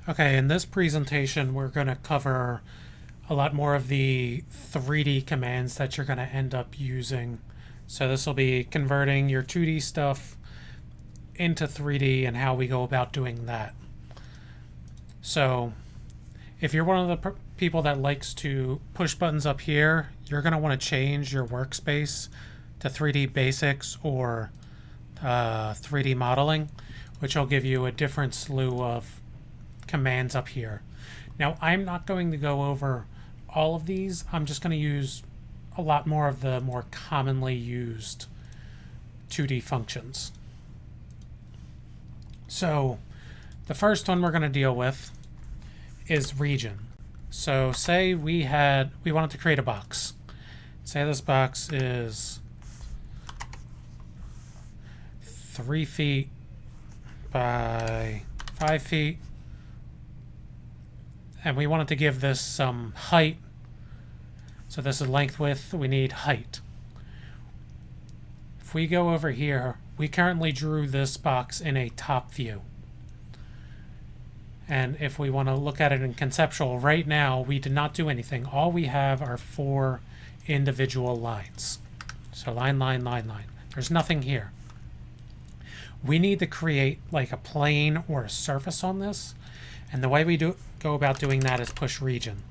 Okay, in this presentation, we're going to cover a lot more of the 3D commands that you're going to end up using. So this will be converting your 2D stuff into 3D and how we go about doing that. So if you're one of the people that likes to push buttons up here, you're going to want to change your workspace to 3D Basics or 3D Modeling, which will give you a different slew of commands up here. Now, I'm not going to go over all of these. I'm just going to use a lot more of the more commonly used 2D functions. So the first one we're going to deal with is region. So say we wanted to create a box. Say this box is 3 feet by 5 feet. And we wanted to give this some height. So this is length, width, we need height. If we go over here, we currently drew this box in a top view. And if we want to look at it in conceptual, right now we did not do anything. All we have are 4 individual lines. So line, line, line, line. There's nothing here. We need to create like a plane or a surface on this. And the way we go about doing that is push region.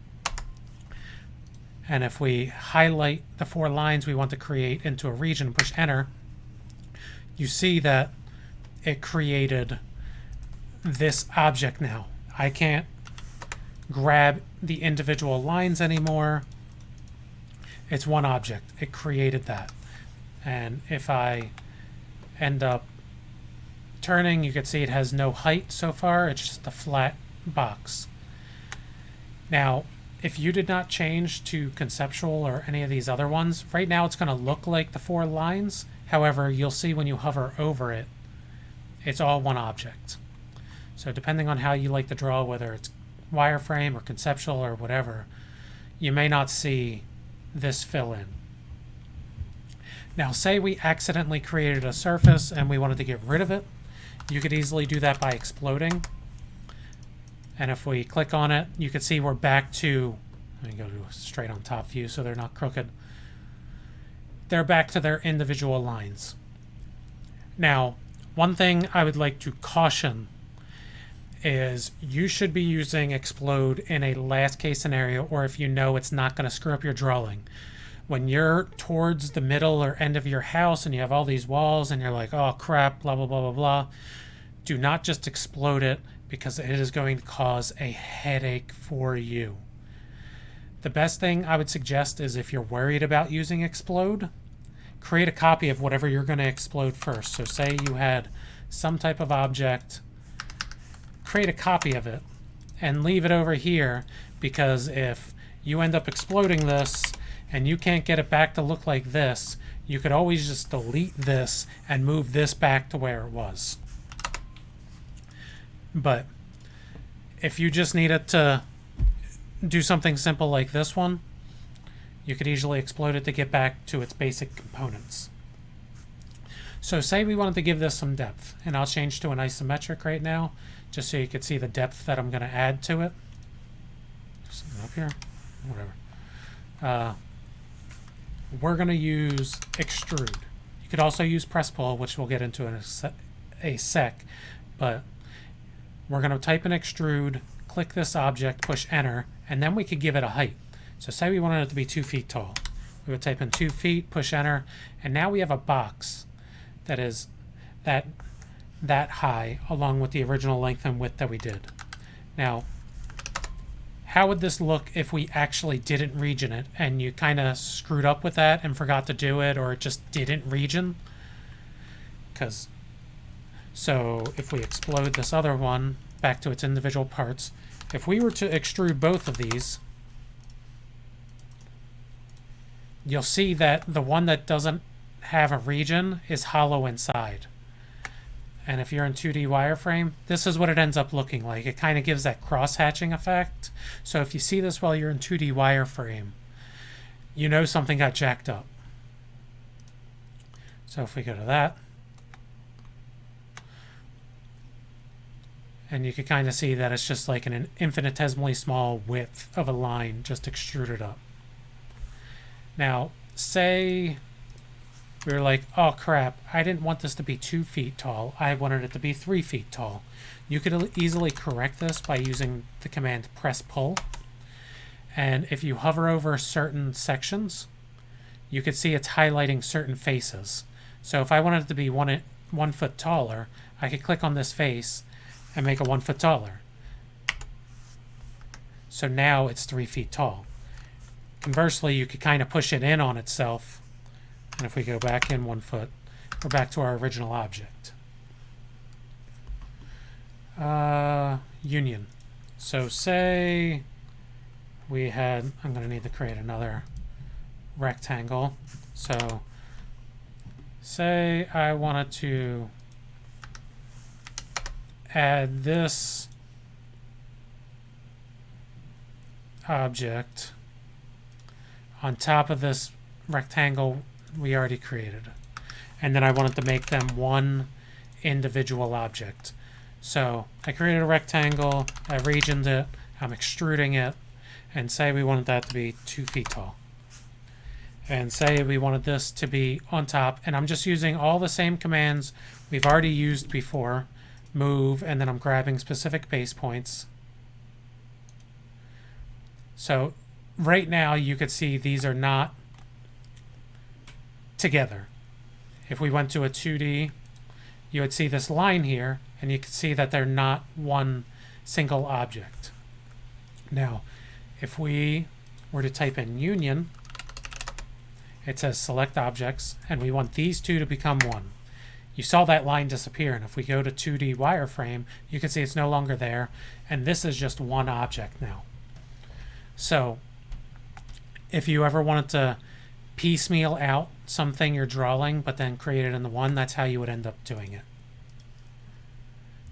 And if we highlight the 4 lines we want to create into a region and push enter, you see that it created this object now. I can't grab the individual lines anymore. It's one object. It created that. And if I end up turning, you can see it has no height so far. It's just a flat box. Now, if you did not change to conceptual or any of these other ones, right now it's going to look like the 4 lines. However, you'll see when you hover over it, it's all one object. So depending on how you like to draw, whether it's wireframe or conceptual or whatever, you may not see this fill in. Now, say we accidentally created a surface and we wanted to get rid of it. You could easily do that by exploding. And if we click on it, you can see we're back to, let me go to straight on top view so they're not crooked. They're back to their individual lines. Now, one thing I would like to caution is you should be using explode in a last case scenario, or if you know it's not going to screw up your drawing. When you're towards the middle or end of your house and you have all these walls and you're like, oh crap, blah, blah, blah, blah, blah, do not just explode it, because it is going to cause a headache for you. The best thing I would suggest is, if you're worried about using explode, create a copy of whatever you're going to explode first. So say you had some type of object, create a copy of it and leave it over here, because if you end up exploding this and you can't get it back to look like this, you could always just delete this and move this back to where it was. But if you just need it to do something simple like this one, you could easily explode it to get back to its basic components. So say we wanted to give this some depth, and I'll change to an isometric right now, just so you can see the depth that I'm going to add to it. Something up here, whatever. We're going to use extrude. You could also use press pull, which we'll get into in a sec, but we're going to type in extrude, click this object, push enter, and then we could give it a height. So say we wanted it to be 2 feet tall. We would type in 2 feet, push enter, and now we have a box that is that high, along with the original length and width that we did. Now, how would this look if we actually didn't region it and you kind of screwed up with that and forgot to do it, or it just didn't region? So if we explode this other one back to its individual parts, if we were to extrude both of these, you'll see that the one that doesn't have a region is hollow inside. And if you're in 2D wireframe, this is what it ends up looking like. It kind of gives that cross-hatching effect. So if you see this while you're in 2D wireframe, you know something got jacked up. So if we go to that, And you can kind of see that it's just like an infinitesimally small width of a line just extruded up. Now, say we were like, oh crap, I didn't want this to be 2 feet tall. I wanted it to be 3 feet tall. You could easily correct this by using the command press pull. And if you hover over certain sections, you could see it's highlighting certain faces. So if I wanted it to be 1 foot taller, I could click on this face and make it 1 foot taller. So now it's 3 feet tall. Conversely, you could kind of push it in on itself. And if we go back in 1 foot, we're back to our original object. Union. So say we had, I'm going to need to create another rectangle. So say I wanted to add this object on top of this rectangle we already created. And then I wanted to make them one individual object. So I created a rectangle, I regioned it, I'm extruding it, and say we wanted that to be 2 feet tall. And say we wanted this to be on top, and I'm just using all the same commands we've already used before. Move, and then I'm grabbing specific base points. So right now you could see these are not together. If we went to a 2D, you would see this line here, and you can see that they're not one single object. Now, if we were to type in union, it says select objects, and we want these two to become one. You saw that line disappear, and if we go to 2D wireframe, you can see it's no longer there, and this is just one object now. So, if you ever wanted to piecemeal out something you're drawing, but then create it into one, that's how you would end up doing it.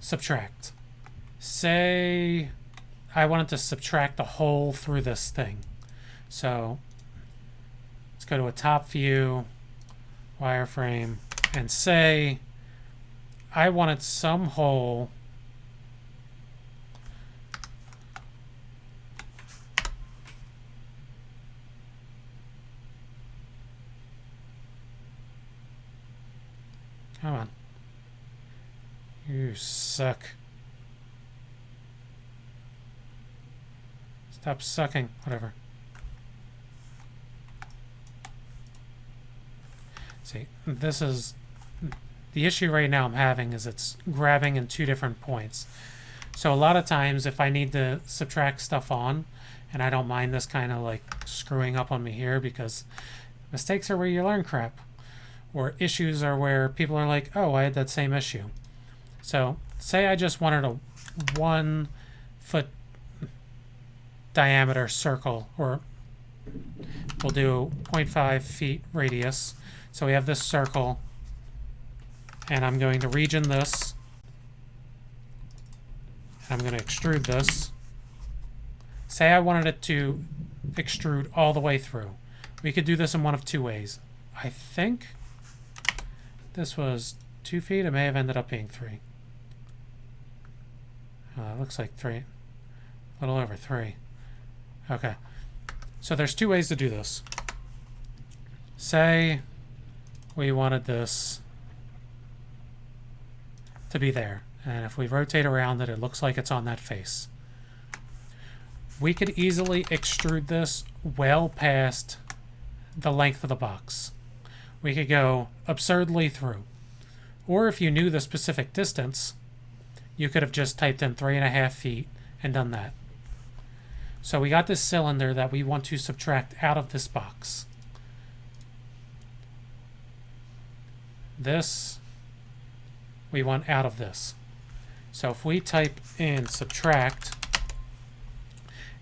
Subtract. Say I wanted to subtract a hole through this thing. So, let's go to a top view, wireframe, and say I wanted some hole come on, you suck, stop sucking, whatever. See, this is the issue right now I'm having, is it's grabbing in 2 different points. So a lot of times if I need to subtract stuff on, and I don't mind this kind of like screwing up on me here, because mistakes are where you learn crap, or issues are where people are like, oh, I had that same issue. So say I just wanted a 1 foot diameter circle, or we'll do 0.5 feet radius. So we have this circle, and I'm going to region this. I'm going to extrude this. Say I wanted it to extrude all the way through. We could do this in one of 2 ways. I think this was 2 feet. It may have ended up being 3. It looks like 3. A little over 3. Okay. So there's 2 ways to do this. Say we wanted this to be there, and if we rotate around it, it looks like it's on that face. We could easily extrude this well past the length of the box. We could go absurdly through. Or if you knew the specific distance, you could have just typed in 3.5 feet and done that. So we got this cylinder that we want to subtract out of this box. This we want out of this. So if we type in subtract,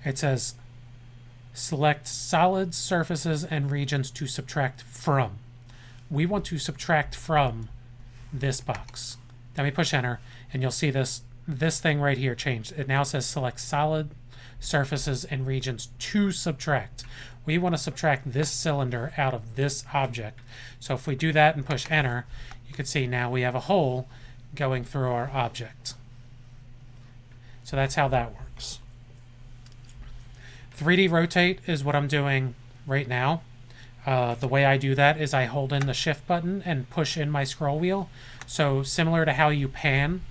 it says select solid surfaces and regions to subtract from. We want to subtract from this box. Then we push enter, and you'll see this thing right here changed. It now says select solid surfaces and regions to subtract. We want to subtract this cylinder out of this object. So if we do that and push enter, you can see now we have a hole going through our object. So that's how that works. 3D rotate is what I'm doing right now. The way I do that is I hold in the shift button and push in my scroll wheel. So similar to how you pan,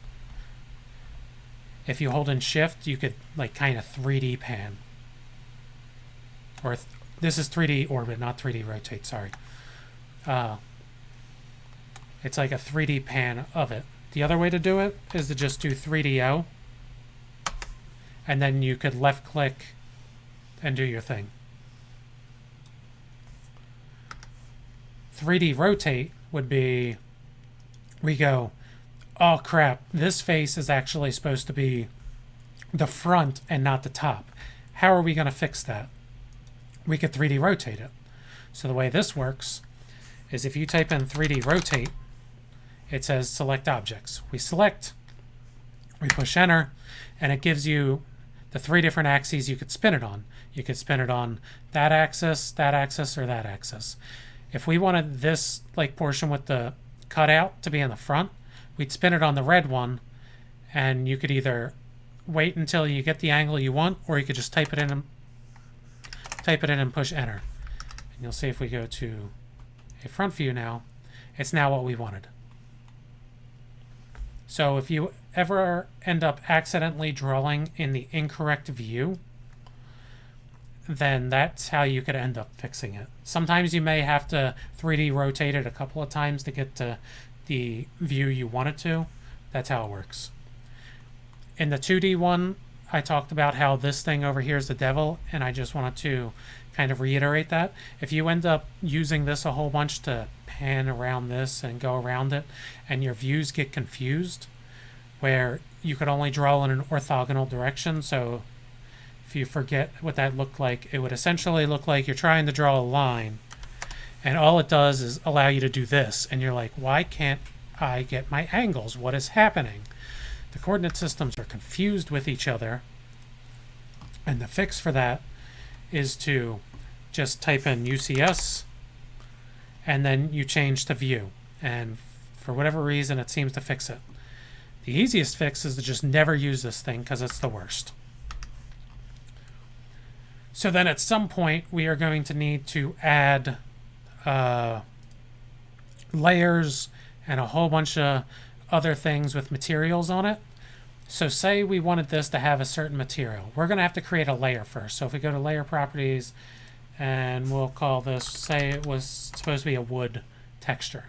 if you hold in shift, you could like kind of 3D pan. Or this is 3D orbit, not 3D rotate, sorry. It's like a 3D pan of it. The other way to do it is to just do 3DO. And then you could left click and do your thing. 3D rotate would be, we go, oh crap, this face is actually supposed to be the front and not the top. How are we going to fix that? We could 3D rotate it. So the way this works is if you type in 3D rotate, it says select objects. We select, we push enter, and it gives you the 3 different axes you could spin it on. You could spin it on that axis, or that axis. If we wanted this like portion with the cutout to be in the front, we'd spin it on the red one, and you could either wait until you get the angle you want, or you could just type it in and push enter. And you'll see if we go to a front view now, it's now what we wanted. So if you ever end up accidentally drawing in the incorrect view, then that's how you could end up fixing it. Sometimes you may have to 3D rotate it a couple of times to get to the view you want it to. That's how it works. In the 2D one, I talked about how this thing over here is the devil, and I just wanted to kind of reiterate that. If you end up using this a whole bunch to pan around this and go around it, and your views get confused, where you could only draw in an orthogonal direction, so if you forget what that looked like, it would essentially look like you're trying to draw a line, and all it does is allow you to do this, and you're like, why can't I get my angles? What is happening? The coordinate systems are confused with each other, and the fix for that is to just type in UCS, and then you change to view, and for whatever reason it seems to fix it. The easiest fix is to just never use this thing because it's the worst. So then at some point we are going to need to add layers and a whole bunch of other things with materials on it. So say we wanted this to have a certain material. We're going to have to create a layer first. So if we go to layer properties, and we'll call this, say it was supposed to be a wood texture.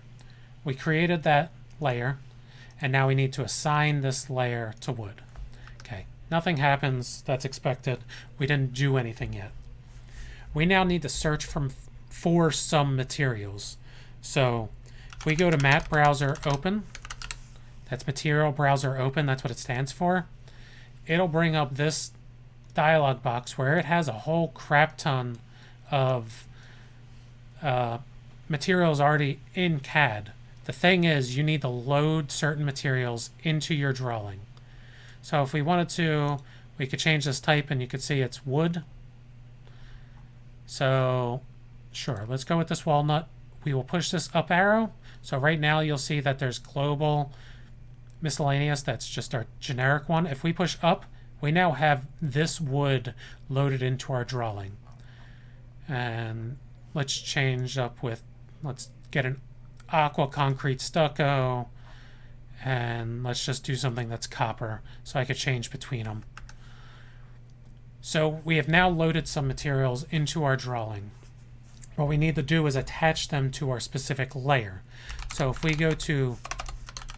We created that layer, and now we need to assign this layer to wood. Okay, nothing happens, that's expected. We didn't do anything yet. We now need to search for some materials. So if we go to Matte Browser Open, that's Material Browser Open, that's what it stands for. It'll bring up this dialog box where it has a whole crap ton of materials already in CAD. The thing is, you need to load certain materials into your drawing. So if we wanted to, we could change this type, and you could see it's wood. So sure, let's go with this walnut. We will push this up arrow. So right now you'll see that there's global miscellaneous. That's just our generic one. If we push up, we now have this wood loaded into our drawing. And let's change up with, let's get an aqua concrete stucco, and let's just do something that's copper so I could change between them. So we have now loaded some materials into our drawing. What we need to do is attach them to our specific layer. So if we go to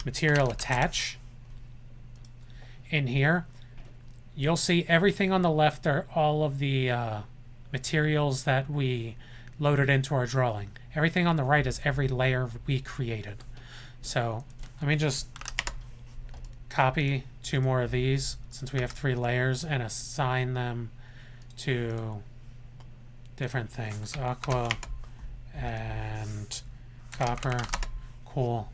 Material Attach, in here, you'll see everything on the left are all of the materials that we loaded into our drawing. Everything on the right is every layer we created. So let me just copy 2 more of these, since we have 3 layers, and assign them to different things. Aqua and copper. Cool.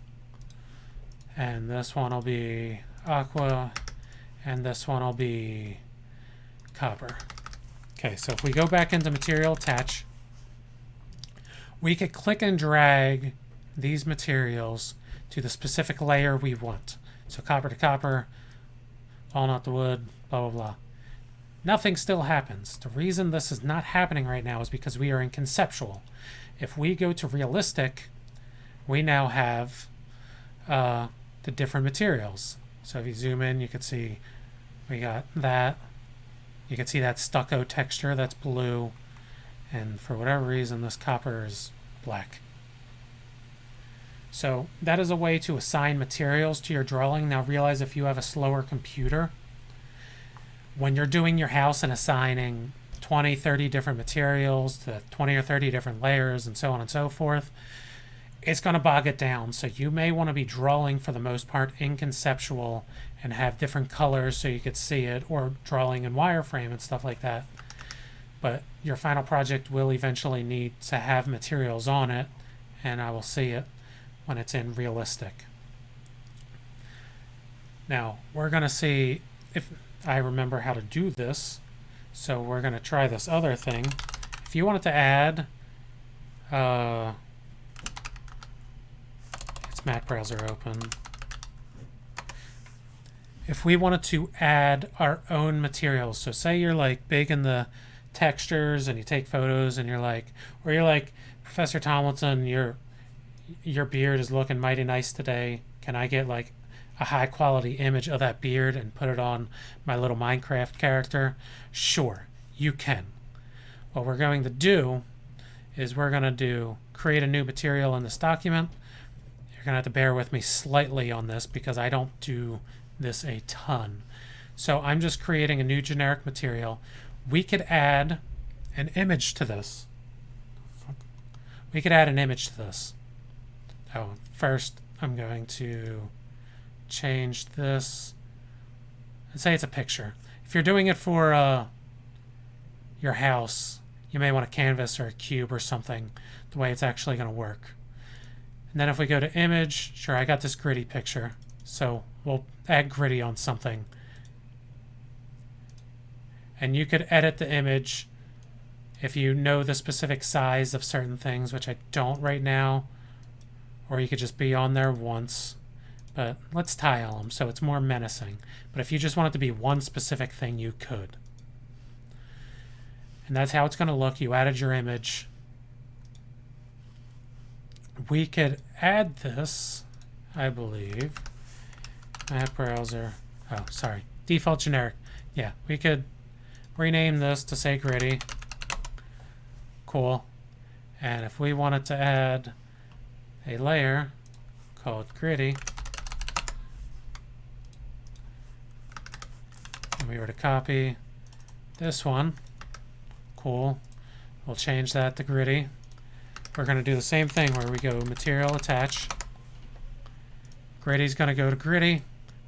And this one will be aqua, and this one will be copper. Okay, so if we go back into Material Attach, we could click and drag these materials to the specific layer we want. So copper to copper, walnut the wood, blah, blah, blah. Nothing still happens. The reason this is not happening right now is because we are in conceptual. If we go to realistic, we now have the different materials. So if you zoom in, you can see we got that. You can see that stucco texture that's blue, and for whatever reason this copper is black. So that is a way to assign materials to your drawing. Now realize if you have a slower computer, when you're doing your house and assigning 20, 30 different materials to 20 or 30 different layers and so on and so forth, it's going to bog it down. So you may want to be drawing for the most part in conceptual and have different colors so you could see it, or drawing in wireframe and stuff like that. But your final project will eventually need to have materials on it, and I will see it when it's in realistic. Now we're going to see if I remember how to do this. So we're going to try this other thing. If you wanted to add it's Mac browser open. If we wanted to add our own materials, so say you're like big in the textures and you take photos and you're like, or you're like, Professor Tomlinson, your beard is looking mighty nice today. Can I get like a high quality image of that beard and put it on my little Minecraft character? Sure, you can. What we're going to do is we're going to create a new material in this document. You're going to have to bear with me slightly on this because I don't do this a ton. So I'm just creating a new generic material. We could add an image to this. Oh, first I'm going to change this and say it's a picture. If you're doing it for your house, you may want a canvas or a cube or something, the way it's actually going to work. And then if we go to image, sure, I got this gritty picture, so we'll add gritty on something. And you could edit the image if you know the specific size of certain things, which I don't right now, or you could just be on there once. But let's tile them so it's more menacing. But if you just want it to be one specific thing, you could. And that's how it's going to look. You added your image. We could add this, I believe. Map browser. Oh, sorry. Default generic. Yeah, we could rename this to say gritty. Cool. And if we wanted to add a layer called gritty, and we were to copy this one, cool, we'll change that to gritty. We're going to do the same thing where we go material attach. Gritty's going to go to gritty.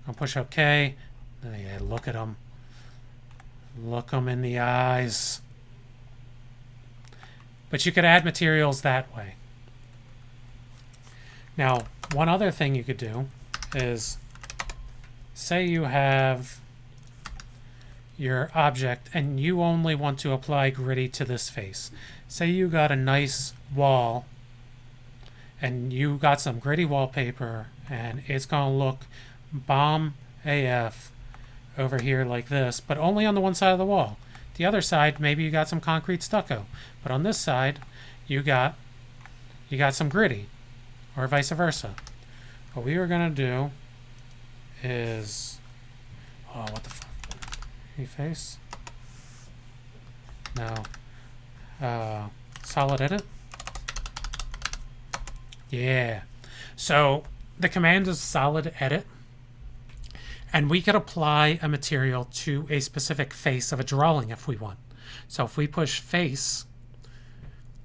I'll push OK. Yeah, look at them. Look them in the eyes. But you could add materials that way. Now, one other thing you could do is, say you have your object and you only want to apply gritty to this face. Say you got a nice wall and you got some gritty wallpaper and it's going to look bomb AF over here like this, but only on the one side of the wall. The other side, maybe you got some concrete stucco, but on this side you got some gritty, or vice versa. What we are going to do is, oh, what the fuck? Face? No. Solid edit? Yeah. So the command is solid edit, and we could apply a material to a specific face of a drawing if we want. So if we push face,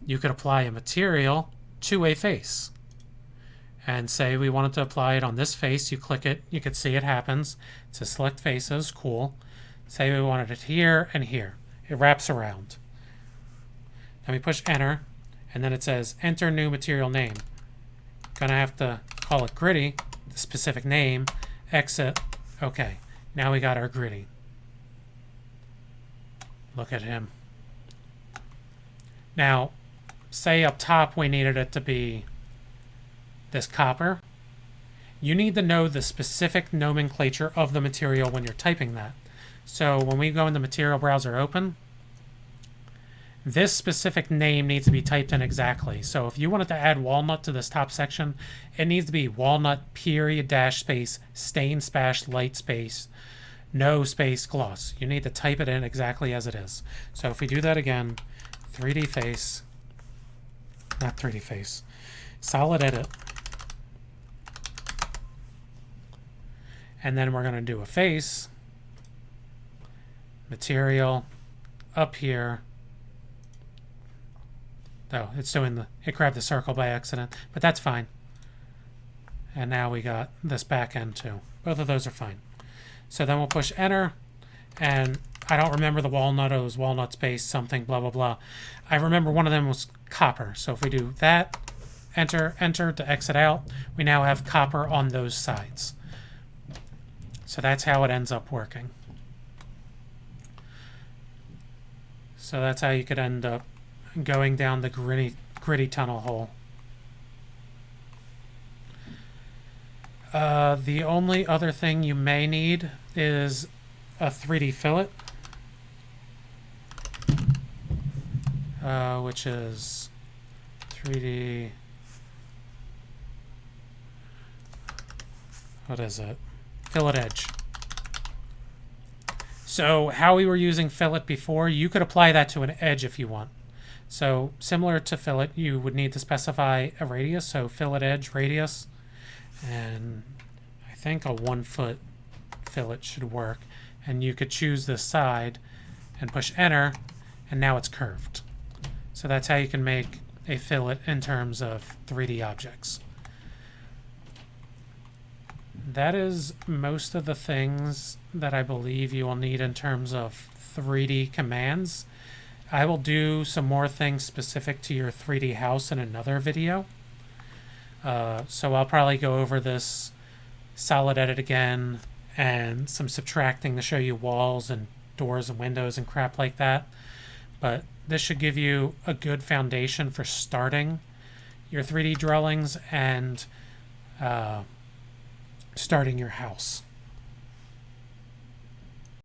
you could apply a material to a face. And say we wanted to apply it on this face, you click it, you can see it happens. It says select faces, cool. Say we wanted it here and here. It wraps around. Then we push enter, and then it says enter new material name. Gonna have to call it gritty, the specific name, exit, okay. Now we got our gritty. Look at him. Now, say up top we needed it to be this copper. you need to know the specific nomenclature of the material when you're typing that. So when we go in the material browser open, this specific name needs to be typed in exactly. So if you wanted to add walnut to this top section, it needs to be walnut period dash space stain spash light space no space gloss. You need to type it in exactly as it is. So if we do that again, 3D face, not 3D face, solid edit, and then we're going to do a face, material, up here. Oh, it's doing it grabbed the circle by accident, but that's fine. And now we got this back end too. Both of those are fine. So then we'll push enter, and I don't remember the walnut. It was walnut space something, blah, blah, blah. I remember one of them was copper. So if we do that, enter, enter to exit out, we now have copper on those sides. So that's how it ends up working. So that's how you could end up going down the gritty tunnel hole. The only other thing you may need is a 3D fillet, which is 3D, what is it? Fillet edge. So how we were using fillet before, you could apply that to an edge if you want. So similar to fillet, you would need to specify a radius, so fillet edge radius, and I think a 1 foot fillet should work. And you could choose this side and push enter, and now it's curved. So that's how you can make a fillet in terms of 3D objects. That is most of the things that I believe you will need in terms of 3D commands. I will do some more things specific to your 3D house in another video. So I'll probably go over this solid edit again and some subtracting to show you walls and doors and windows and crap like that. But this should give you a good foundation for starting your 3D dwellings and starting your house.